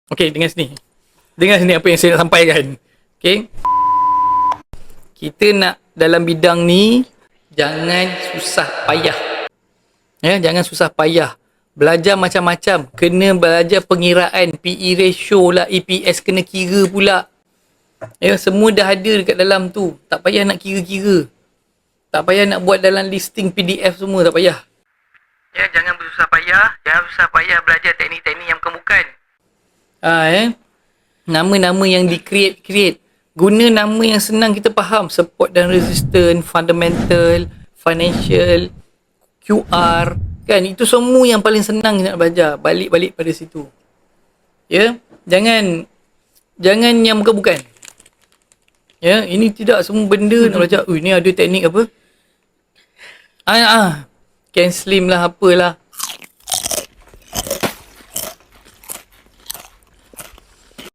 Okey, dengar sini. Dengar sini apa yang saya nak sampaikan. Okey. Kita nak dalam bidang ni jangan susah payah. Ya, jangan susah payah. Belajar macam-macam, kena belajar pengiraan, PE ratio lah, EPS kena kira pula. Ya, semua dah ada dekat dalam tu. Tak payah nak kira-kira. Tak payah nak buat dalam listing PDF semua, tak payah. Ya, jangan bersusah payah, jangan susah payah belajar teknik-teknik yang bukan. Nama-nama yang di-create. Guna nama yang senang kita faham. Support dan resistance, fundamental, financial, QR. Kan, itu semua yang paling senang kita nak belajar. Balik-balik pada situ. Ya, jangan yang bukan-bukan. Ya, ini tidak semua benda nak belajar. Ni ada teknik apa? Ken Slim lah, apalah.